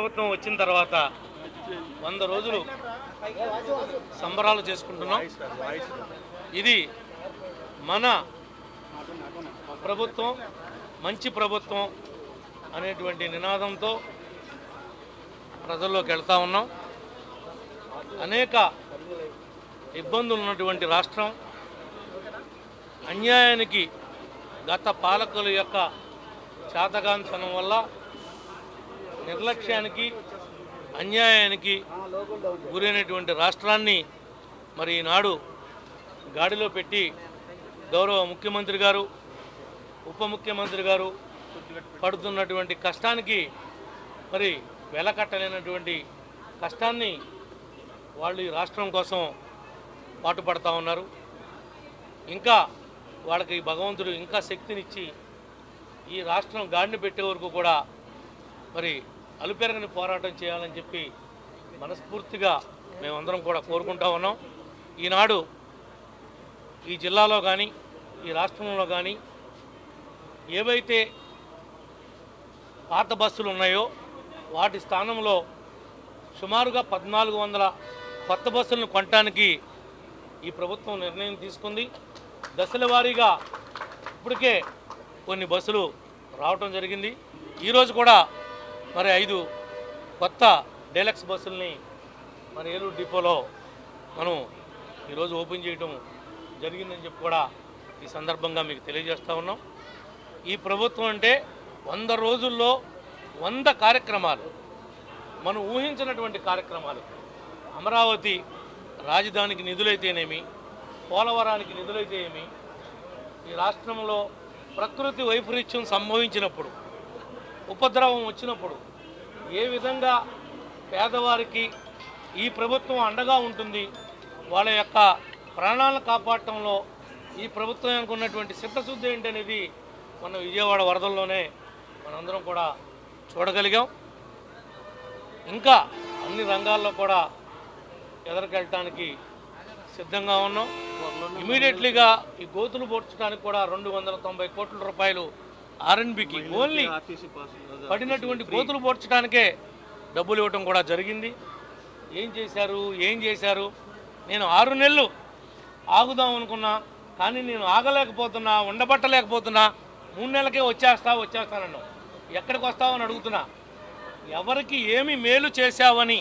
ప్రభుత్వం వచ్చిన తర్వాత 100 రోజులు సంబరాలు చేసుకుంటున్నాం. ఇది మన ప్రభుత్వం, మంచి ప్రభుత్వం అనేటువంటి నినాదంతో ప్రజల్లోకి వెళ్తా ఉన్నాం. అనేక ఇబ్బందులు ఉన్నటువంటి రాష్ట్రం, అన్యాయానికి గత పాలకుల యొక్క చేతగానితనం వల్ల నిర్లక్ష్యానికి, అన్యాయానికి గురైనటువంటి రాష్ట్రాన్ని మరి ఈనాడు గాడిలో పెట్టి గౌరవ ముఖ్యమంత్రి గారు, ఉప ముఖ్యమంత్రి గారు పడుతున్నటువంటి కష్టానికి మరి వెలకట్టలేనటువంటి కష్టాన్ని వాళ్ళు ఈ రాష్ట్రం కోసం పాటుపడతా ఉన్నారు. ఇంకా వాళ్ళకి భగవంతుడు ఇంకా శక్తినిచ్చి ఈ రాష్ట్రం గాడిని పెట్టే వరకు కూడా మరి అలుపెరగని పోరాటం చేయాలని చెప్పి మనస్ఫూర్తిగా మేమందరం కూడా కోరుకుంటా ఉన్నాం. ఈనాడు ఈ జిల్లాలో కానీ ఈ రాష్ట్రంలో కానీ ఏవైతే పాత బస్సులు ఉన్నాయో వాటి స్థానంలో సుమారుగా 1400 కొత్త బస్సులను కొనడానికి ఈ ప్రభుత్వం నిర్ణయం తీసుకుంది. దశల వారీగా ఇప్పటికే కొన్ని బస్సులు రావటం జరిగింది. ఈరోజు కూడా మరి 5 కొత్త డీలక్స్ బస్సుల్ని మన ఏలూరు డిపోలో మనం ఈరోజు ఓపెన్ చేయడం జరిగిందని చెప్పి కూడా ఈ సందర్భంగా మీకు తెలియజేస్తూ ఉన్నాం. ఈ ప్రభుత్వం అంటే 100 రోజుల్లో 100 కార్యక్రమాలు, మనం ఊహించినటువంటి కార్యక్రమాలు, అమరావతి రాజధానికి నిధులైతేనేమి, పోలవరానికి నిధులైతే ఏమి, ఈ రాష్ట్రంలో ప్రకృతి వైపరీత్యం సంభవించినప్పుడు, ఉపద్రవం వచ్చినప్పుడు ఏ విధంగా పేదవారికి ఈ ప్రభుత్వం అండగా ఉంటుంది, వాళ్ళ యొక్క ప్రాణాలను కాపాడటంలో ఈ ప్రభుత్వానికి ఉన్నటువంటి చిత్తశుద్ధి ఏంటనేది మన విజయవాడ వరదల్లోనే మనందరం కూడా చూడగలిగాం. ఇంకా అన్ని రంగాల్లో కూడా ఎదరికెళ్ళటానికి సిద్ధంగా ఉన్నాం. ఇమీడియట్లీగా ఈ గోతులు పోడ్చడానికి కూడా 290 కోట్ల రూపాయలు ఆర్ఎన్బికి ఓన్లీ పడినటువంటి గోతులు పోడ్చడానికే డబ్బులు ఇవ్వటం కూడా జరిగింది. ఏం చేశారు? నేను 6 నెలలు ఆగుదాం అనుకున్నా, కానీ నేను ఆగలేకపోతున్నా, ఉండబట్టలేకపోతున్నా. 3 నెలలకే వచ్చేస్తానన్నావు. ఎక్కడికి వస్తావని అడుగుతున్నా. ఎవరికి ఏమి మేలు చేశావని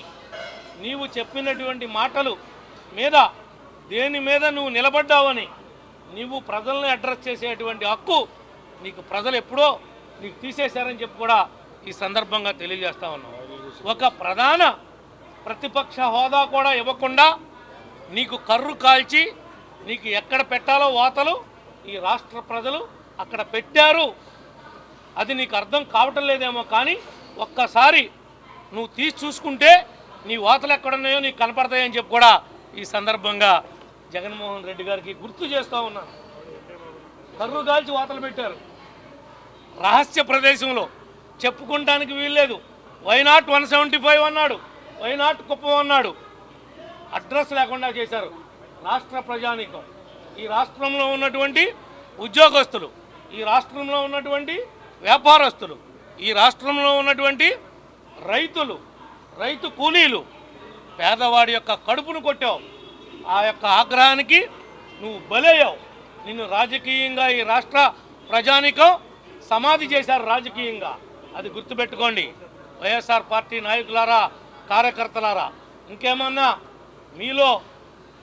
నీవు చెప్పినటువంటి మాటలు మీద, దేని మీద నువ్వు నిలబడ్డావని, నీవు ప్రజల్ని అడ్రస్ చేసేటువంటి హక్కు నీకు ప్రజలు ఎప్పుడో నీకు తీసేశారని చెప్పి కూడా ఈ సందర్భంగా తెలియజేస్తా ఉన్నాం. ఒక ప్రధాన ప్రతిపక్ష హోదా కూడా ఇవ్వకుండా నీకు కర్రు కాల్చి నీకు ఎక్కడ పెట్టాలో వాతలు ఈ రాష్ట్ర ప్రజలు అక్కడ పెట్టారు. అది నీకు అర్థం కావటం లేదేమో, కానీ ఒక్కసారి నువ్వు తీసి చూసుకుంటే నీ వాతలు ఎక్కడున్నాయో నీకు కనపడతాయని చెప్పి కూడా ఈ సందర్భంగా జగన్మోహన్ రెడ్డి గారికి గుర్తు చేస్తూ ఉన్నాను. కర్రు కాల్చి వాతలు పెట్టారు రహస్య ప్రదేశంలో, చెప్పుకుంటానికి వీల్లేదు. వైనాట్ 175 అన్నాడు, వైనాట్ కుప్పం అన్నాడు. అడ్రస్ లేకుండా చేశారు రాష్ట్ర ప్రజానీకం. ఈ రాష్ట్రంలో ఉన్నటువంటి ఉద్యోగస్తులు, ఈ రాష్ట్రంలో ఉన్నటువంటి వ్యాపారస్తులు, ఈ రాష్ట్రంలో ఉన్నటువంటి రైతులు, రైతు కూలీలు, పేదవాడి యొక్క కడుపును కొట్టావు. ఆ యొక్క ఆగ్రహానికి నువ్వు బలయ్యావు. నిన్ను రాజకీయంగా ఈ రాష్ట్ర ప్రజానీకం సమాధి చేశారు రాజకీయంగా. అది గుర్తుపెట్టుకోండి వైఎస్ఆర్ పార్టీ నాయకులారా, కార్యకర్తలారా. ఇంకేమన్నా మీలో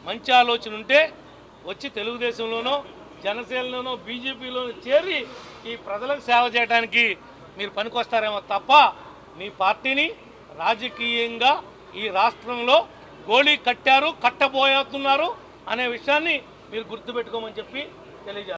మంచి ఆలోచన ఉంటే వచ్చి తెలుగుదేశంలోనో, జనసేనలోనో, బీజేపీలోనో చేరి ఈ ప్రజలకు సేవ చేయడానికి మీరు పనికొస్తారేమో తప్ప మీ పార్టీని రాజకీయంగా ఈ రాష్ట్రంలో గోళీ కట్టారు, కట్టబోతున్నారు అనే విషయాన్ని మీరు గుర్తుపెట్టుకోమని చెప్పి తెలియజేస్తారు.